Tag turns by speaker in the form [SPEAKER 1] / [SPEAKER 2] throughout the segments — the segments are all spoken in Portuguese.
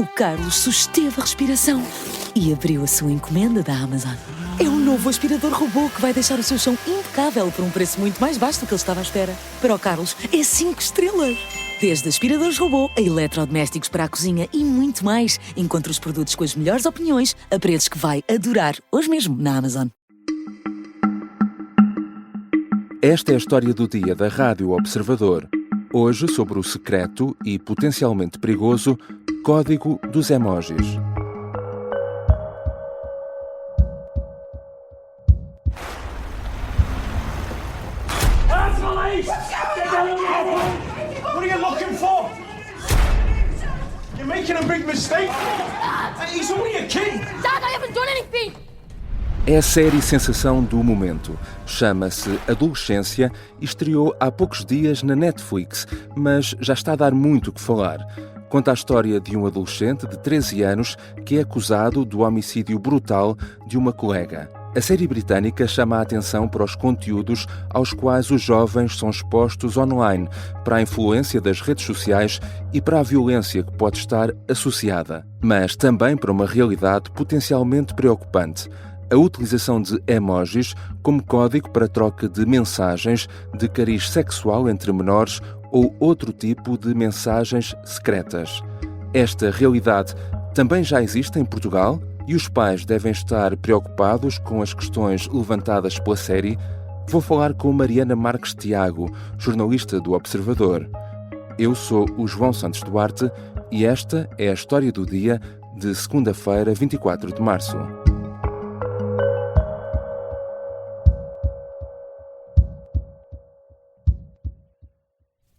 [SPEAKER 1] O Carlos susteve a respiração e abriu a sua encomenda da Amazon. É um novo aspirador robô que vai deixar o seu chão impecável por um preço muito mais baixo do que ele estava à espera. Para o Carlos, é 5 estrelas. Desde aspiradores robô a eletrodomésticos para a cozinha e muito mais. Encontre os produtos com as melhores opiniões a preços que vai adorar hoje mesmo na Amazon.
[SPEAKER 2] Esta é a história do dia da Rádio Observador. Hoje sobre o secreto e potencialmente perigoso Código dos Emojis.
[SPEAKER 3] What are you looking for? You're making a big mistake. He's only a kid.
[SPEAKER 4] Dad, I haven't done anything.
[SPEAKER 2] É a série sensação do momento. Chama-se Adolescência e estreou há poucos dias na Netflix, mas já está a dar muito o que falar. Conta a história de um adolescente de 13 anos que é acusado do homicídio brutal de uma colega. A série britânica chama a atenção para os conteúdos aos quais os jovens são expostos online, para a influência das redes sociais e para a violência que pode estar associada, mas também para uma realidade potencialmente preocupante: a utilização de emojis como código para troca de mensagens de cariz sexual entre menores ou outro tipo de mensagens secretas. Esta realidade também já existe em Portugal e os pais devem estar preocupados com as questões levantadas pela série. Vou falar com Mariana Marques Tiago, jornalista do Observador. Eu sou o João Santos Duarte e esta é a história do dia de segunda-feira, 24 de março.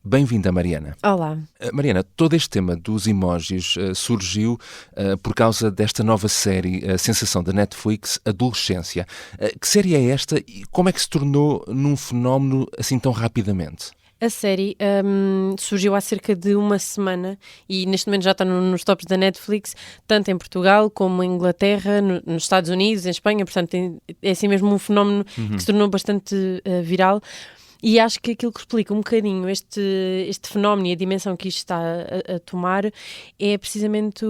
[SPEAKER 2] Bem-vinda, Mariana.
[SPEAKER 5] Olá.
[SPEAKER 2] Mariana, todo este tema dos emojis surgiu por causa desta nova série, a sensação da Netflix, Adolescência. Que série é esta e como é que se tornou num fenómeno assim tão rapidamente?
[SPEAKER 5] A série surgiu há cerca de uma semana e neste momento já está nos tops da Netflix, tanto em Portugal como em Inglaterra, nos Estados Unidos, em Espanha. Portanto, é assim mesmo um fenómeno que se tornou bastante viral. E acho que aquilo que explica um bocadinho este fenómeno e a dimensão que isto está a tomar é precisamente,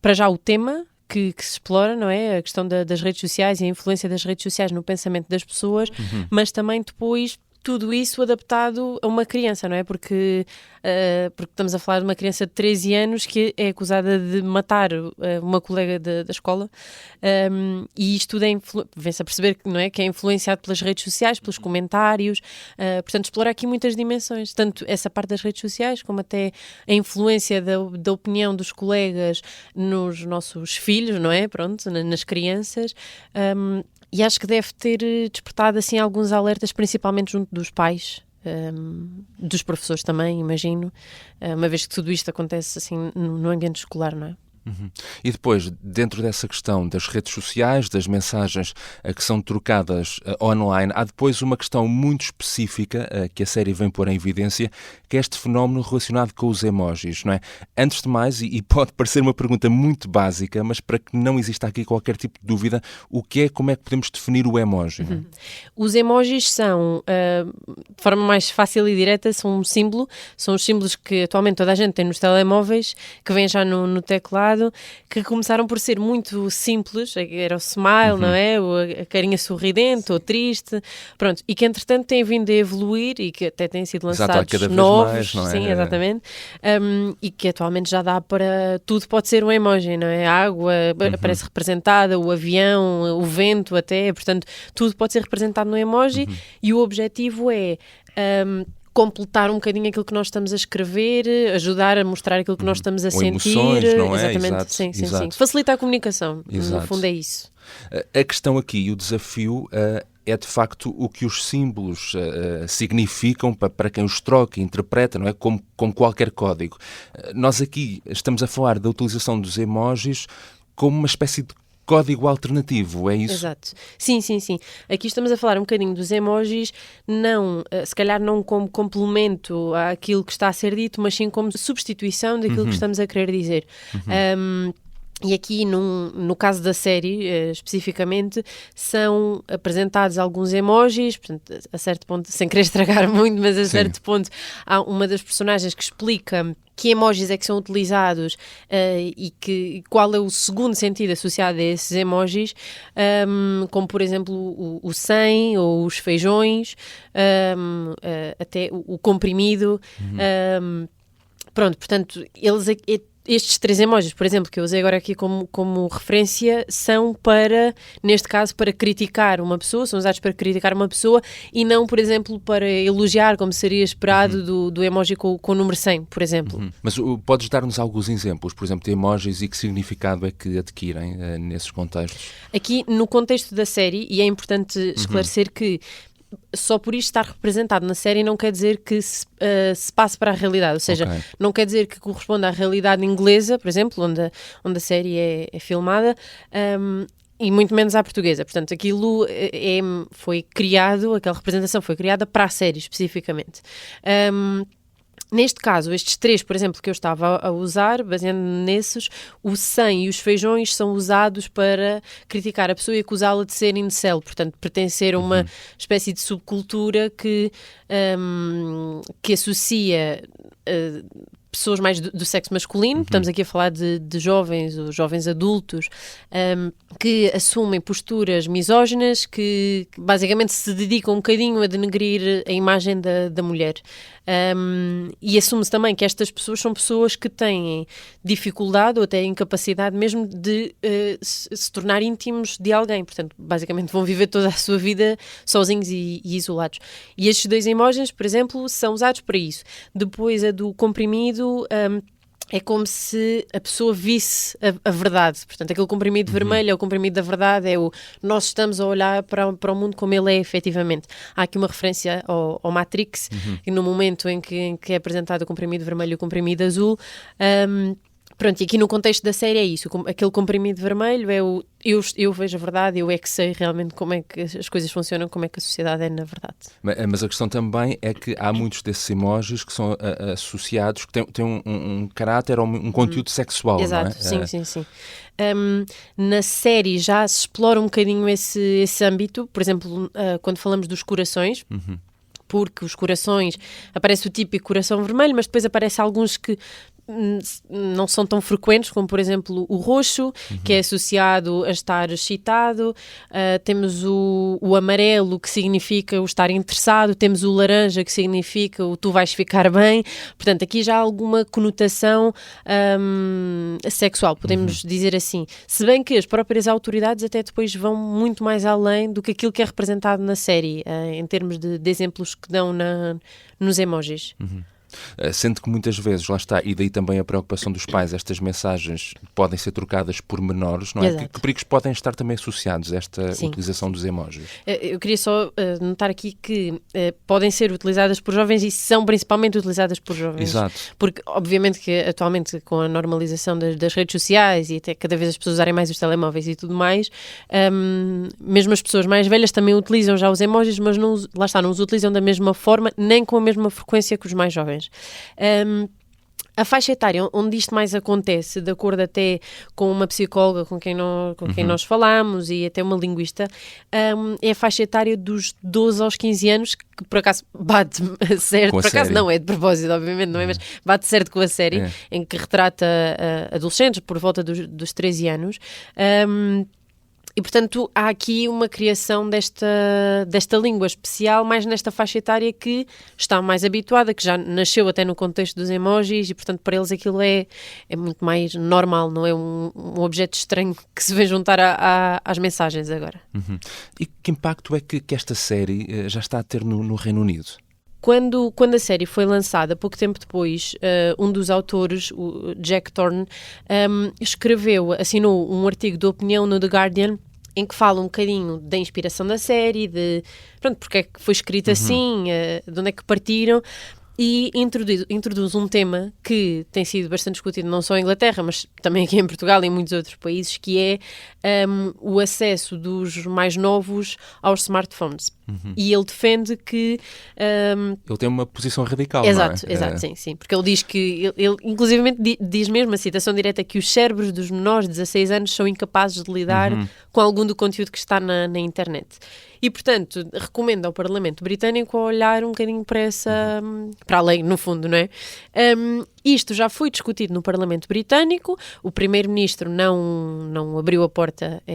[SPEAKER 5] para já, o tema que se explora, não é? A questão das redes sociais e a influência das redes sociais no pensamento das pessoas, mas também depois tudo isso adaptado a uma criança, não é? Porque estamos a falar de uma criança de 13 anos que é acusada de matar uma colega da escola, e isto tudo vem-se a perceber que, não é, que é influenciado pelas redes sociais, pelos comentários, portanto explora aqui muitas dimensões, tanto essa parte das redes sociais como até a influência da opinião dos colegas nos nossos filhos, não é? Pronto, nas crianças. E acho que deve ter despertado assim alguns alertas, principalmente junto dos pais, dos professores também, imagino, uma vez que tudo isto acontece assim no ambiente escolar, não é?
[SPEAKER 2] E depois, dentro dessa questão das redes sociais, das mensagens que são trocadas online, há depois uma questão muito específica que a série vem pôr em evidência, que é este fenómeno relacionado com os emojis, não é? Antes de mais, e pode parecer uma pergunta muito básica, mas para que não exista aqui qualquer tipo de dúvida, como é que podemos definir o emoji? Não é?
[SPEAKER 5] Os emojis são, de forma mais fácil e direta, são um símbolo, são os símbolos que atualmente toda a gente tem nos telemóveis, que vêm já no teclado, que começaram por ser muito simples, era o smile, não é? A carinha sorridente ou triste, pronto, e que entretanto têm vindo a evoluir e que até têm sido lançados novos, mais, não é? Sim, exatamente, e que atualmente já dá para, tudo pode ser um emoji, não é? A água aparece representada, o avião, o vento até, portanto, tudo pode ser representado no emoji, e o objetivo é completar um bocadinho aquilo que nós estamos a escrever, ajudar a mostrar aquilo que nós estamos a sentir.
[SPEAKER 2] Emoções, não é?
[SPEAKER 5] Exatamente,
[SPEAKER 2] Exato,
[SPEAKER 5] sim.
[SPEAKER 2] exato.
[SPEAKER 5] Facilita a comunicação,
[SPEAKER 2] Exato.
[SPEAKER 5] no fundo é isso.
[SPEAKER 2] A questão aqui e o desafio é de facto o que os símbolos significam para quem os troca e interpreta, não é? Como qualquer código. Nós aqui estamos a falar da utilização dos emojis como uma espécie de código alternativo, é isso?
[SPEAKER 5] Exato. Sim. Aqui estamos a falar um bocadinho dos emojis, se calhar não como complemento àquilo que está a ser dito, mas sim como substituição daquilo que estamos a querer dizer. E aqui, no caso da série, especificamente, são apresentados alguns emojis, portanto, a certo ponto, sem querer estragar muito, mas a certo ponto há uma das personagens que explica que emojis é que são utilizados e qual é o segundo sentido associado a esses emojis, como, por exemplo, o 100 ou os feijões, até o comprimido. Pronto, portanto, estes 3 emojis, por exemplo, que eu usei agora aqui como referência, são neste caso, para criticar uma pessoa, são usados para criticar uma pessoa e não, por exemplo, para elogiar, como seria esperado do emoji com o número 100, por exemplo.
[SPEAKER 2] Mas podes dar-nos alguns exemplos, por exemplo, de emojis e que significado é que adquirem nesses contextos?
[SPEAKER 5] Aqui, no contexto da série, e é importante esclarecer que só por isto estar representado na série não quer dizer que se passe para a realidade, ou seja, não quer dizer que corresponda à realidade inglesa, por exemplo, onde a série é filmada, e muito menos à portuguesa. Portanto, aquilo foi criado, aquela representação foi criada para a série especificamente. Neste caso, estes 3, por exemplo, que eu estava a usar, baseando nesses, o 100 e os feijões são usados para criticar a pessoa e acusá-la de ser incel, portanto, pertencer a uma espécie de subcultura que associa pessoas mais do sexo masculino, estamos aqui a falar de jovens ou jovens adultos que assumem posturas misóginas, que basicamente se dedicam um bocadinho a denegrir a imagem da mulher. E assume-se também que estas pessoas são pessoas que têm dificuldade ou até incapacidade mesmo de se tornar íntimos de alguém, portanto, basicamente vão viver toda a sua vida sozinhos e isolados. E estes 2 emojis, por exemplo, são usados para isso. Depois a do comprimido é como se a pessoa visse a verdade. Portanto, aquele comprimido vermelho é o comprimido da verdade, nós estamos a olhar para o mundo como ele é efetivamente. Há aqui uma referência ao Matrix, e no momento em que é apresentado o comprimido vermelho e o comprimido azul, pronto, e aqui no contexto da série é isso, aquele comprimido vermelho é eu vejo a verdade, eu é que sei realmente como é que as coisas funcionam, como é que a sociedade é na verdade.
[SPEAKER 2] Mas a questão também é que há muitos desses emojis que são associados, que têm um caráter ou um conteúdo sexual,
[SPEAKER 5] exato,
[SPEAKER 2] não é?
[SPEAKER 5] Sim. Na série já se explora um bocadinho esse âmbito, por exemplo, quando falamos dos corações, porque os corações, aparece o típico coração vermelho, mas depois aparece alguns que não são tão frequentes, como por exemplo o roxo, que é associado a estar excitado, temos o amarelo, que significa o estar interessado, temos o laranja, que significa o tu vais ficar bem. Portanto, aqui já há alguma conotação sexual, podemos dizer assim, se bem que as próprias autoridades até depois vão muito mais além do que aquilo que é representado na série, em termos de exemplos que dão nos emojis.
[SPEAKER 2] Sendo que muitas vezes, lá está, e daí também a preocupação dos pais, estas mensagens podem ser trocadas por menores, não é? Que perigos podem estar também associados a esta utilização dos emojis? Eu
[SPEAKER 5] queria só notar aqui que podem ser utilizadas por jovens e são principalmente utilizadas por jovens.
[SPEAKER 2] Exato.
[SPEAKER 5] Porque, obviamente, que atualmente com a normalização das redes sociais e até cada vez as pessoas usarem mais os telemóveis e tudo mais, mesmo as pessoas mais velhas também utilizam já os emojis, mas não os utilizam da mesma forma, nem com a mesma frequência que os mais jovens. A faixa etária onde isto mais acontece, de acordo até com uma psicóloga com quem nós falamos e até uma linguista, é a faixa etária dos 12 aos 15 anos, que por acaso bate certo, por acaso não é de propósito, obviamente, não é, mas bate certo com a série, em que retrata adolescentes por volta dos 13 anos. E, portanto, há aqui uma criação desta língua especial, mais nesta faixa etária que está mais habituada, que já nasceu até no contexto dos emojis e, portanto, para eles aquilo é muito mais normal, não é um objeto estranho que se vem juntar às mensagens agora.
[SPEAKER 2] E que impacto é que esta série já está a ter no Reino Unido?
[SPEAKER 5] Quando a série foi lançada, pouco tempo depois, um dos autores, o Jack Thorne, assinou um artigo de opinião no The Guardian, em que fala um bocadinho da inspiração da série, porque é que foi escrita assim, de onde é que partiram. e introduz um tema que tem sido bastante discutido não só em Inglaterra, mas também aqui em Portugal e em muitos outros países, que é o acesso dos mais novos aos smartphones. E ele defende que...
[SPEAKER 2] Ele tem uma posição radical,
[SPEAKER 5] Exato,
[SPEAKER 2] não é?
[SPEAKER 5] exato, sim. Porque ele diz que, ele inclusivamente diz mesmo a citação direta, que os cérebros dos menores de 16 anos são incapazes de lidar com algum do conteúdo que está na internet. E, portanto, recomendo ao Parlamento Britânico olhar um bocadinho para a lei, no fundo, não é? Isto já foi discutido no Parlamento Britânico, o Primeiro-Ministro não abriu a porta a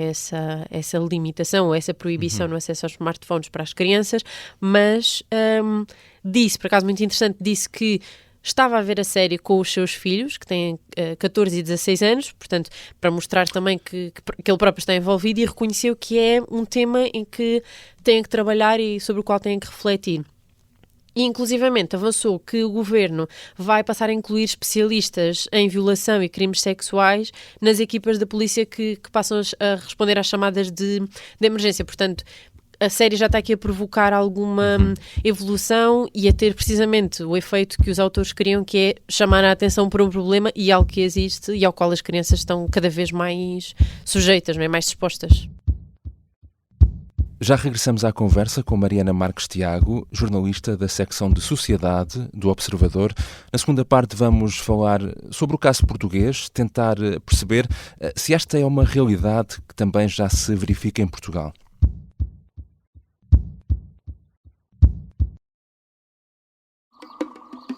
[SPEAKER 5] essa limitação, ou essa proibição no acesso aos smartphones para as crianças, mas disse, por acaso muito interessante, disse que estava a ver a série com os seus filhos, que têm 14 e 16 anos, portanto, para mostrar também que ele próprio está envolvido, e reconheceu que é um tema em que têm que trabalhar e sobre o qual têm que refletir. E, inclusivamente, avançou que o Governo vai passar a incluir especialistas em violação e crimes sexuais nas equipas da polícia que passam a responder às chamadas de emergência. Portanto, a série já está aqui a provocar alguma evolução e a ter precisamente o efeito que os autores queriam, que é chamar a atenção para um problema e algo que existe e ao qual as crianças estão cada vez mais sujeitas, não é? Mais expostas.
[SPEAKER 2] Já regressamos à conversa com Mariana Marques Tiago, jornalista da secção de Sociedade do Observador. Na segunda parte vamos falar sobre o caso português, tentar perceber se esta é uma realidade que também já se verifica em Portugal.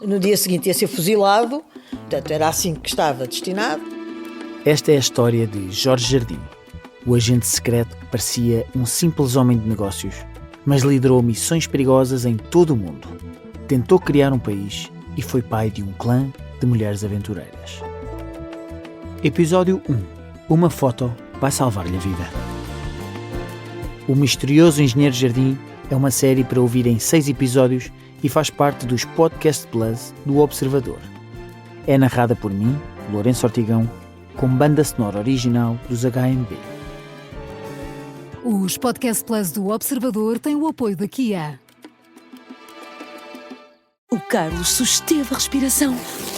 [SPEAKER 4] No dia seguinte ia ser fuzilado, portanto era assim que estava destinado.
[SPEAKER 6] Esta é a história de Jorge Jardim, o agente secreto que parecia um simples homem de negócios, mas liderou missões perigosas em todo o mundo. Tentou criar um país e foi pai de um clã de mulheres aventureiras. Episódio 1. Uma foto vai salvar-lhe a vida. O Misterioso Engenheiro Jardim é uma série para ouvir em 6 episódios e faz parte dos Podcast Plus do Observador. É narrada por mim, Lourenço Ortigão, com banda sonora original dos HMB.
[SPEAKER 7] Os Podcast Plus do Observador têm o apoio da Kia.
[SPEAKER 1] O Carlos susteve a respiração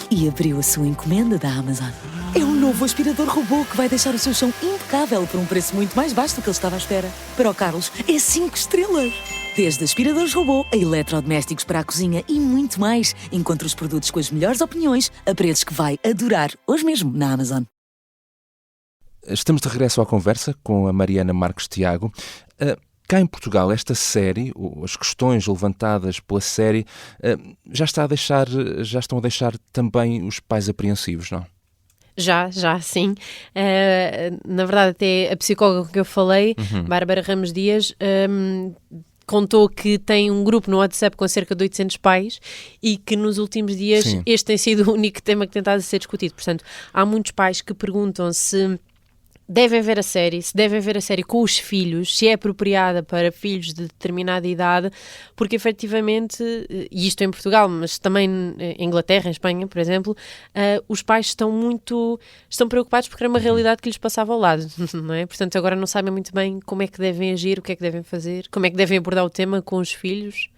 [SPEAKER 1] e abriu a sua encomenda da Amazon. É um novo aspirador robô que vai deixar o seu chão impecável por um preço muito mais baixo do que ele estava à espera. Para o Carlos, é 5 estrelas. Desde aspiradores robô a eletrodomésticos para a cozinha e muito mais. Encontre os produtos com as melhores opiniões a preços que vai adorar, hoje mesmo, na Amazon.
[SPEAKER 2] Estamos de regresso à conversa com a Mariana Marques Tiago. Cá em Portugal, esta série, as questões levantadas pela série, já estão a deixar também os pais apreensivos, não?
[SPEAKER 5] Já, sim. Na verdade, até a psicóloga com que eu falei, Bárbara Ramos Dias, contou que tem um grupo no WhatsApp com cerca de 800 pais e que nos últimos dias este tem sido o único tema que tem estado a ser discutido. Portanto, há muitos pais que perguntam se devem ver a série com os filhos, se é apropriada para filhos de determinada idade, porque efetivamente, e isto em Portugal, mas também em Inglaterra, em Espanha, por exemplo, os pais estão preocupados porque era uma realidade que lhes passava ao lado, não é? Portanto, agora não sabem muito bem como é que devem agir, o que é que devem fazer, como é que devem abordar o tema com os filhos.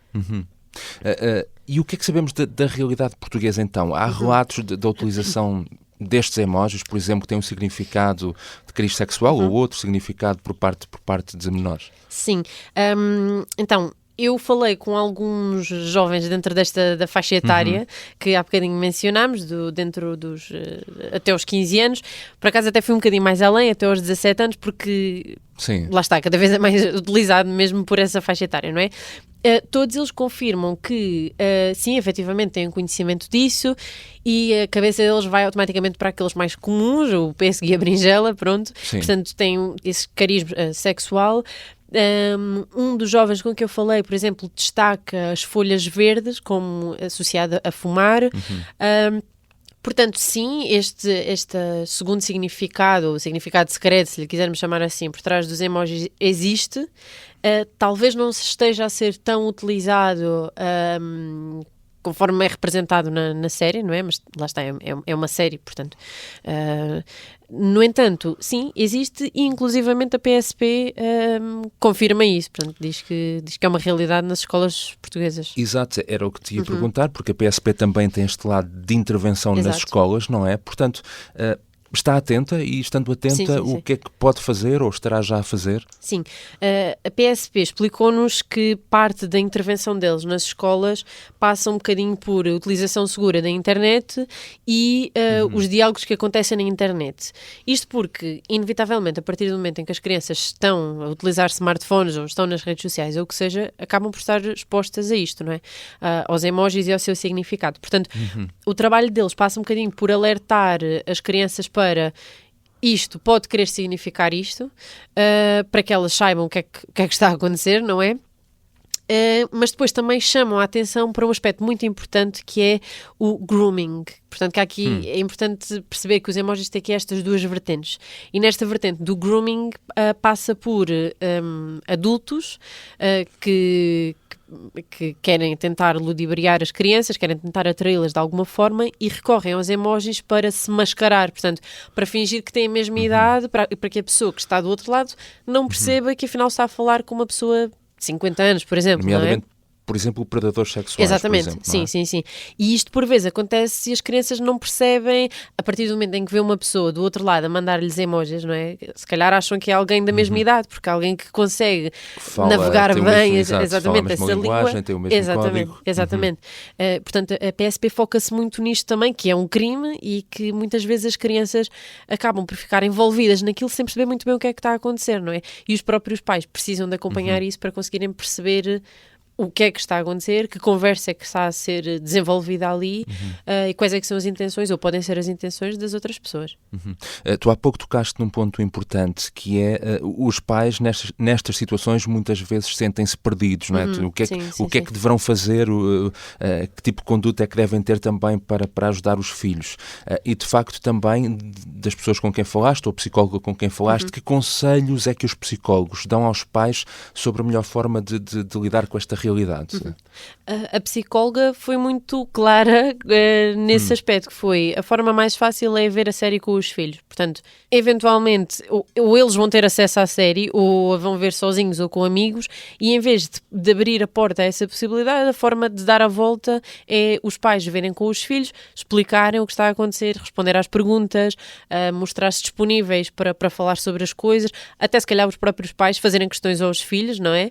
[SPEAKER 2] E o que é que sabemos da realidade portuguesa então? Há relatos da utilização destes emojis, por exemplo, que têm um significado de cariz sexual ou outro significado por parte de menores?
[SPEAKER 5] Sim. Então, eu falei com alguns jovens dentro da faixa etária que há bocadinho mencionámos, dentro dos até aos 15 anos. Por acaso até fui um bocadinho mais além, até aos 17 anos, porque lá está, cada vez é mais utilizado mesmo por essa faixa etária, não é? Todos eles confirmam que, sim, efetivamente têm conhecimento disso e a cabeça deles vai automaticamente para aqueles mais comuns, o pêssego e a berinjela, pronto.
[SPEAKER 2] Sim.
[SPEAKER 5] Portanto, têm esse cariz sexual. Um dos jovens com que eu falei, por exemplo, destaca as folhas verdes como associada a fumar. Portanto, sim, este segundo significado, o significado secreto, se lhe quisermos chamar assim, por trás dos emojis existe. Talvez não se esteja a ser tão utilizado conforme é representado na série, não é? Mas lá está, é uma série, portanto. No entanto, sim, existe, e inclusivamente a PSP confirma isso, portanto, diz que é uma realidade nas escolas portuguesas.
[SPEAKER 2] Exato, era o que te ia perguntar, porque a PSP também tem este lado de intervenção nas escolas, não é? Portanto, está atenta, e estando atenta, o que é que pode fazer ou estará já a fazer?
[SPEAKER 5] Sim, a PSP explicou-nos que parte da intervenção deles nas escolas passa um bocadinho por utilização segura da internet e os diálogos que acontecem na internet. Isto porque, inevitavelmente, a partir do momento em que as crianças estão a utilizar smartphones ou estão nas redes sociais ou o que seja, acabam por estar expostas a isto, não é? Aos emojis e ao seu significado. Portanto, o trabalho deles passa um bocadinho por alertar as crianças para isto pode querer significar isto, para que elas saibam o que é que está a acontecer, não é? Mas depois também chamam a atenção para um aspecto muito importante, que é o grooming. Portanto, que aqui é importante perceber que os emojis têm aqui estas duas vertentes. E nesta vertente do grooming passa por adultos que querem tentar ludibriar as crianças, querem tentar atraí-las de alguma forma e recorrem aos emojis para se mascarar, portanto, para fingir que têm a mesma idade, para que a pessoa que está do outro lado não perceba que afinal está a falar com uma pessoa de 50 anos, por exemplo, não é?
[SPEAKER 2] Por exemplo, predadores sexuais.
[SPEAKER 5] Exatamente,
[SPEAKER 2] por exemplo,
[SPEAKER 5] sim. E isto por vezes acontece se as crianças não percebem, a partir do momento em que vê uma pessoa do outro lado a mandar-lhes emojis, não é? Se calhar acham que é alguém da mesma idade, porque alguém que consegue navegar bem, exatamente, essa língua.
[SPEAKER 2] Tem o mesmo código.
[SPEAKER 5] Exatamente. Portanto, a PSP foca-se muito nisto também, que é um crime e que muitas vezes as crianças acabam por ficar envolvidas naquilo sem perceber muito bem o que é que está a acontecer, não é? E os próprios pais precisam de acompanhar isso para conseguirem perceber o que é que está a acontecer, que conversa é que está a ser desenvolvida ali e quais é que são as intenções, ou podem ser as intenções das outras pessoas.
[SPEAKER 2] Tu há pouco tocaste num ponto importante, que é os pais nestas situações muitas vezes sentem-se perdidos, não é? O que é que deverão fazer, que tipo de conduta é que devem ter também para ajudar os filhos. E de facto também das pessoas com quem falaste, ou psicóloga com quem falaste, que conselhos é que os psicólogos dão aos pais sobre a melhor forma de lidar com esta realidade?
[SPEAKER 5] A psicóloga foi muito clara nesse aspecto, que foi a forma mais fácil é ver a série com os filhos. Portanto, eventualmente, ou eles vão ter acesso à série, ou a vão ver sozinhos ou com amigos, e em vez de abrir a porta a essa possibilidade, a forma de dar a volta é os pais verem com os filhos, explicarem o que está a acontecer, responder às perguntas, mostrar-se disponíveis para falar sobre as coisas, até se calhar os próprios pais fazerem questões aos filhos, não é?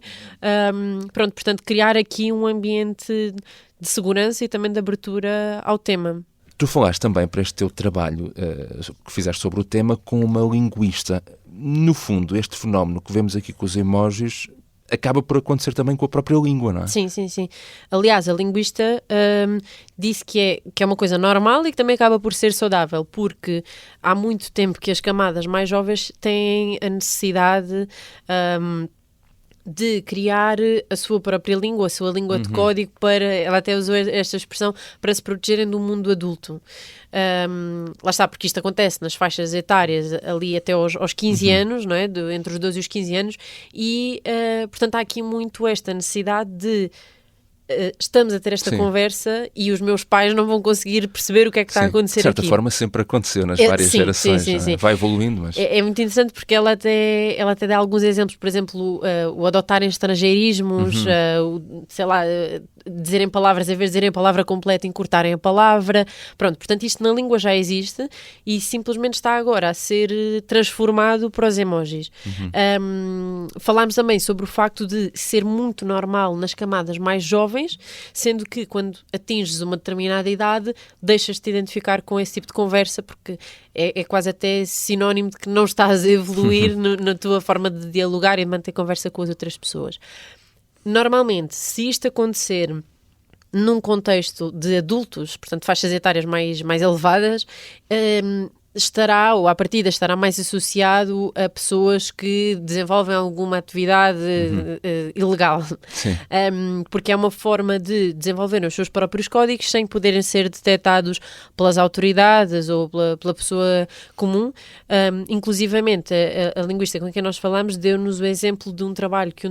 [SPEAKER 5] Portanto, criar aqui um ambiente de segurança e também de abertura ao tema.
[SPEAKER 2] Tu falaste também para este teu trabalho que fizeste sobre o tema com uma linguista. No fundo, este fenómeno que vemos aqui com os emojis acaba por acontecer também com a própria língua, não é?
[SPEAKER 5] Sim. Aliás, a linguista disse que é uma coisa normal e que também acaba por ser saudável, porque há muito tempo que as camadas mais jovens têm a necessidade de criar a sua própria língua, a sua língua de código, ela até usou esta expressão, para se protegerem do mundo adulto. Lá está, porque isto acontece nas faixas etárias ali até aos 15 anos, não é? Entre os 12 e os 15 anos, e portanto há aqui muito esta necessidade de estamos a ter esta conversa e os meus pais não vão conseguir perceber o que é que está a acontecer aqui.
[SPEAKER 2] De certa forma sempre aconteceu nas várias gerações. Sim. Vai evoluindo. Mas...
[SPEAKER 5] É muito interessante porque ela até dá alguns exemplos, por exemplo, o adotarem estrangeirismos, dizerem palavras, em vez de dizerem a palavra completa, encurtarem a palavra. Pronto, portanto isto na língua já existe e simplesmente está agora a ser transformado para os emojis. Falámos também sobre o facto de ser muito normal nas camadas mais jovens, sendo que quando atinges uma determinada idade deixas-te identificar com esse tipo de conversa, porque é quase até sinónimo de que não estás a evoluir na tua forma de dialogar e de manter conversa com as outras pessoas. Normalmente, se isto acontecer num contexto de adultos, portanto faixas etárias mais elevadas, estará, ou à partida estará mais associado a pessoas que desenvolvem alguma atividade ilegal. Porque é uma forma de desenvolver os seus próprios códigos sem poderem ser detectados pelas autoridades ou pela pessoa comum. Inclusivamente, a linguista com quem nós falamos deu-nos o exemplo de um trabalho que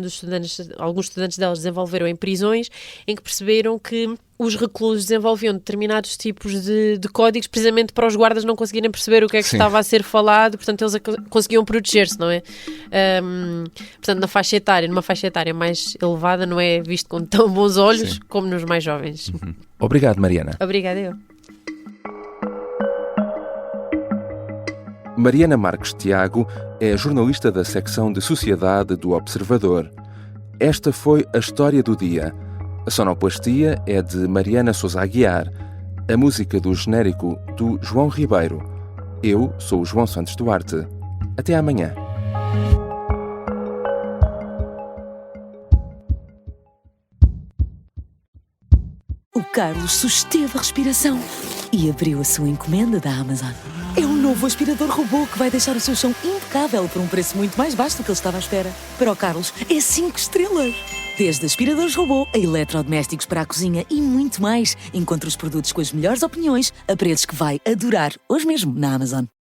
[SPEAKER 5] alguns estudantes delas desenvolveram em prisões, em que perceberam que os reclusos desenvolviam determinados tipos de códigos precisamente para os guardas não conseguirem perceber o que é que
[SPEAKER 2] Sim.
[SPEAKER 5] estava a ser falado, portanto eles conseguiam proteger-se, não é? Portanto, numa faixa etária mais elevada não é visto com tão bons olhos
[SPEAKER 2] Sim.
[SPEAKER 5] como nos mais jovens.
[SPEAKER 2] Obrigado, Mariana.
[SPEAKER 5] Obrigada eu.
[SPEAKER 2] Mariana Marques Tiago é jornalista da secção de Sociedade do Observador. Esta foi a história do dia. A sonoplastia é de Mariana Sousa Aguiar. A música do genérico do João Ribeiro. Eu sou o João Santos Duarte. Até amanhã.
[SPEAKER 1] O Carlos susteve a respiração e abriu a sua encomenda da Amazon. É um novo aspirador robô que vai deixar o seu chão impecável por um preço muito mais baixo do que ele estava à espera. Para o Carlos, é 5 estrelas. Desde aspiradores robô a eletrodomésticos para a cozinha e muito mais. Encontre os produtos com as melhores opiniões a preços que vai adorar hoje mesmo na Amazon.